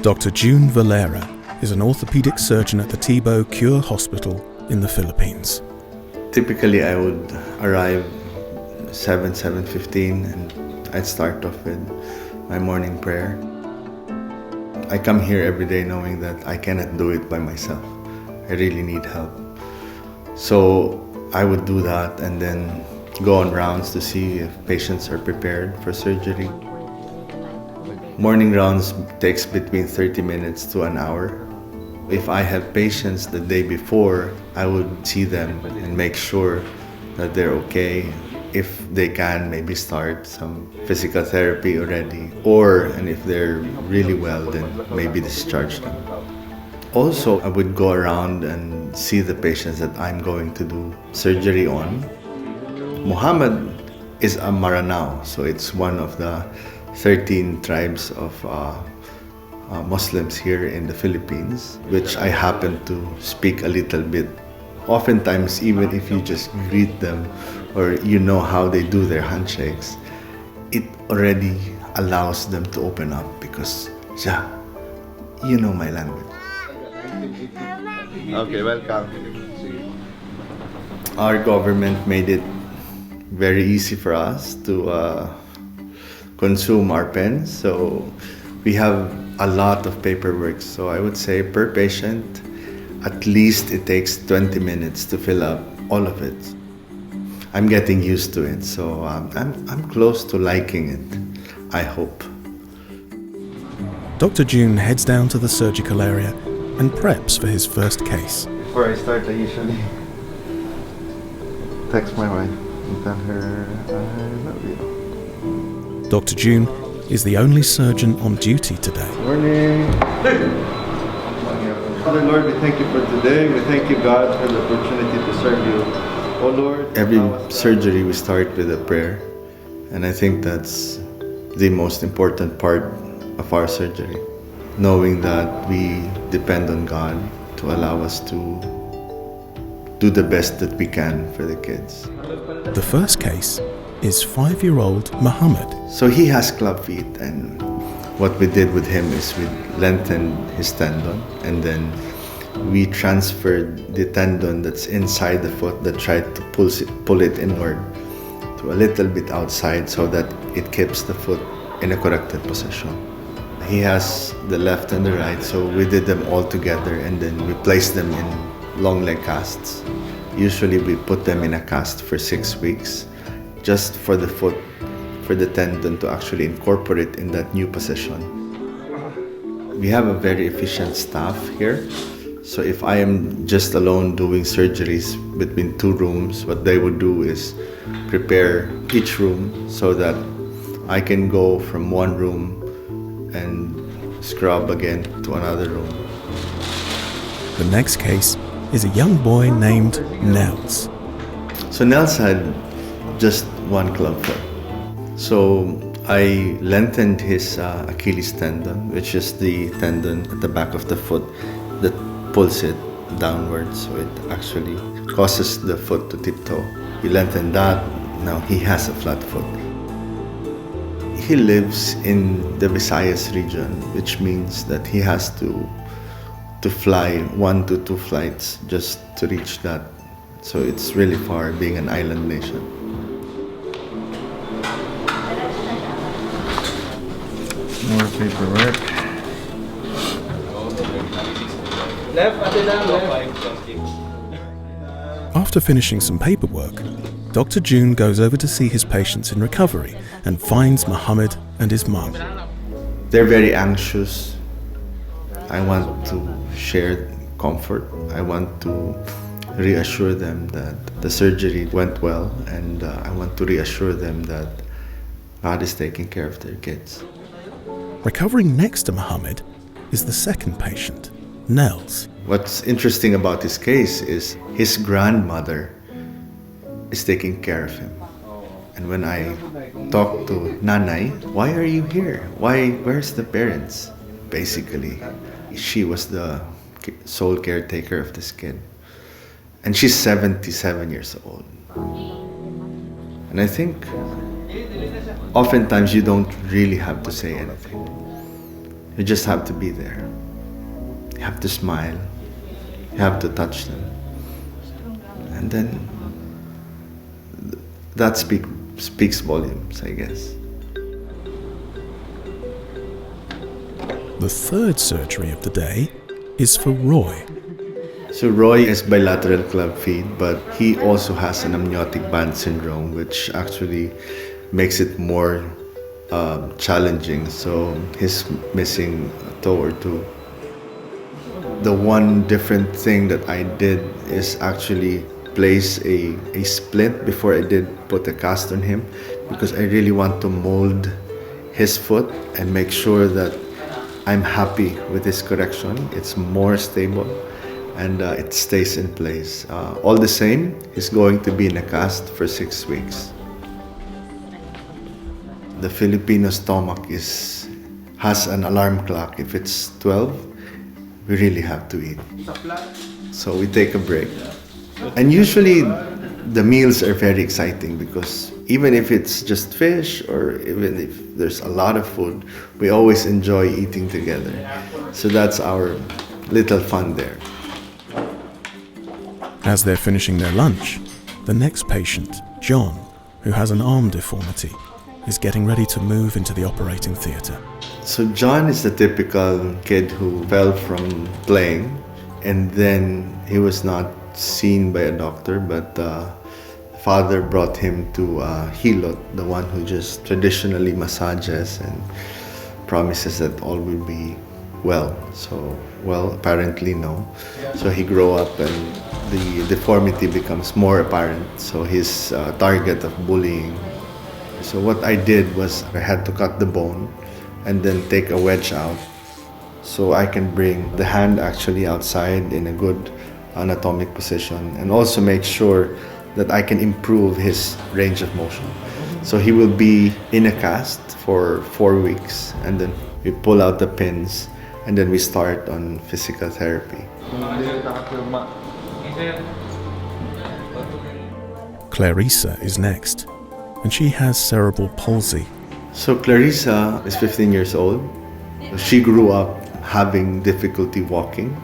Dr. June Valera is an orthopedic surgeon at the Tibo Cure Hospital in the Philippines. Typically, I would arrive 7:15, and I'd start off with my morning prayer. I come here every day knowing that I cannot do it by myself. I really need help. So I would do that and then go on rounds to see if patients are prepared for surgery. Morning rounds takes between 30 minutes to an hour. If I have patients the day before, I would see them and make sure that they're okay. If they can, maybe start some physical therapy already. And if they're really well, then maybe discharge them. Also, I would go around and see the patients that I'm going to do surgery on. Muhammad is a Maranao, so it's one of the 13 tribes of Muslims here in the Philippines, which I happen to speak a little bit. Oftentimes, even if you just greet them or you know how they do their handshakes, it already allows them to open up because, yeah, you know my language. Okay, welcome. Our government made it very easy for us to consume our pens, so we have a lot of paperwork. So I would say per patient, at least it takes 20 minutes to fill up all of it. I'm getting used to it, so I'm close to liking it, I hope. Dr. June heads down to the surgical area and preps for his first case. Before I start, I usually text my wife and tell her I love you. Dr. June is the only surgeon on duty today. Morning. Father, Lord, we thank you for today. We thank you, God, for the opportunity to serve you. Oh, Lord. Every surgery we start with a prayer, and I think that's the most important part of our surgery. Knowing that we depend on God to allow us to do the best that we can for the kids. The first case is 5-year-old Muhammad. So he has club feet, and what we did with him is we lengthened his tendon, and then we transferred the tendon that's inside the foot that tried to pull it inward to a little bit outside so that it keeps the foot in a corrected position. He has the left and the right, so we did them all together and then we placed them in long leg casts. Usually we put them in a cast for 6 weeks just for the foot, for the tendon to actually incorporate in that new position. We have a very efficient staff here. So if I am just alone doing surgeries between 2 rooms, what they would do is prepare each room so that I can go from one room and scrub again to another room. The next case is a young boy named Nels. So Nels had just one club foot. So I lengthened his Achilles tendon, which is the tendon at the back of the foot that pulls it downwards, so it actually causes the foot to tiptoe. We lengthened that, now he has a flat foot. He lives in the Visayas region, which means that he has to fly 1 to 2 flights just to reach that. So it's really far, being an island nation. More paperwork. After finishing some paperwork, Dr. June goes over to see his patients in recovery and finds Muhammad and his mum. They're very anxious. I want to share comfort. I want to reassure them that the surgery went well, and I want to reassure them that God is taking care of their kids. Recovering next to Muhammad is the second patient, Nels. What's interesting about this case is his grandmother is taking care of him. And when I talk to Nanay, why are you here? Where's the parents? Basically, she was the sole caretaker of this kid. And she's 77 years old. And I think oftentimes you don't really have to say anything. You just have to be there. You have to smile. You have to touch them. And then that speaks volumes, I guess. The third surgery of the day is for Roy. So Roy is bilateral club feet, but he also has an amniotic band syndrome, which actually makes it more challenging. So he's missing a toe or two. The one different thing that I did is actually place a splint before I did put a cast on him, because I really want to mold his foot and make sure that I'm happy with this correction. It's more stable and it stays in place. All the same, he's going to be in a cast for 6 weeks. The Filipino stomach has an alarm clock. If it's 12, we really have to eat. So we take a break. And usually the meals are very exciting, because even if it's just fish or even if there's a lot of food, we always enjoy eating together. So that's our little fun there. As they're finishing their lunch, the next patient, John, who has an arm deformity, is getting ready to move into the operating theatre. So John is the typical kid who fell from playing, and then he was not seen by a doctor, but father brought him to Hilot, the one who just traditionally massages and promises that all will be well. So, well, apparently no. So he grew up and the deformity becomes more apparent. So he's target of bullying. So what I did was I had to cut the bone and then take a wedge out, so I can bring the hand actually outside in a good anatomic position, and also make sure that I can improve his range of motion. So he will be in a cast for 4 weeks, and then we pull out the pins, and then we start on physical therapy. Clarissa is next, and she has cerebral palsy. So Clarissa is 15 years old. She grew up having difficulty walking,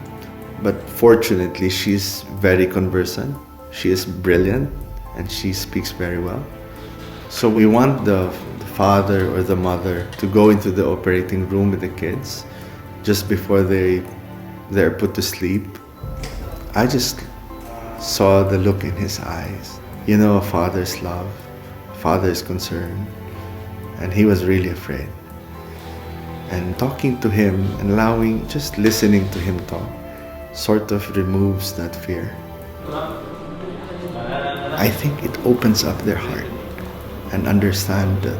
but fortunately she's very conversant. She is brilliant and she speaks very well. So we want the father or the mother to go into the operating room with the kids just before they're put to sleep. I just saw the look in his eyes. You know, a father's love, a father's concern. And he was really afraid. And talking to him and just listening to him talk sort of removes that fear. I think it opens up their heart and understand that,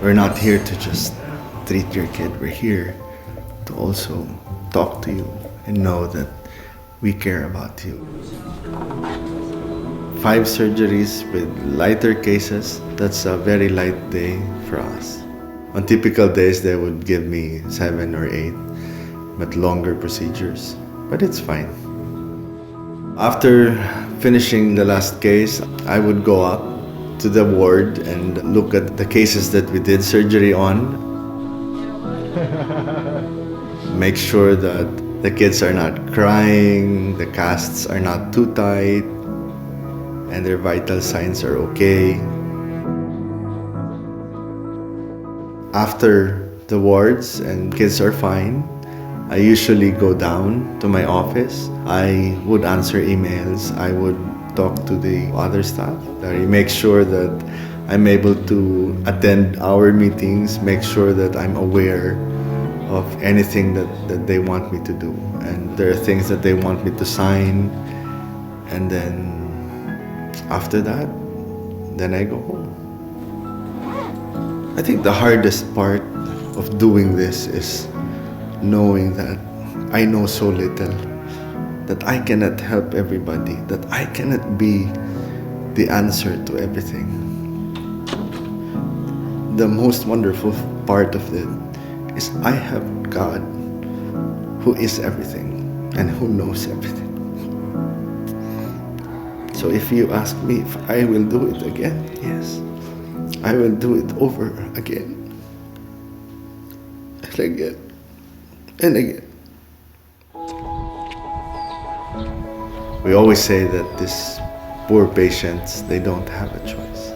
we're not here to just treat your kid. We're here to also talk to you and know that we care about you. 5 surgeries with lighter cases, that's a very light day for us. On typical days, they would give me 7 or 8, but longer procedures. But it's fine. After finishing the last case, I would go up to the ward and look at the cases that we did surgery on. Make sure that the kids are not crying, the casts are not too tight, and their vital signs are okay. After the wards and kids are fine, I usually go down to my office. I would answer emails. I would talk to the other staff. I make sure that I'm able to attend our meetings, make sure that I'm aware of anything that they want me to do. And there are things that they want me to sign. And then after that, then I go home. I think the hardest part of doing this is knowing that I know so little, that I cannot help everybody, that I cannot be the answer to everything. The most wonderful part of it is I have God who is everything and who knows everything. So if you ask me if I will do it again, yes. I will do it over again and again and again. We always say that these poor patients, they don't have a choice.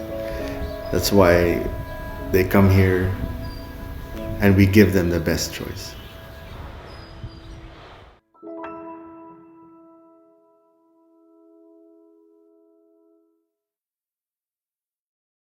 That's why they come here and we give them the best choice.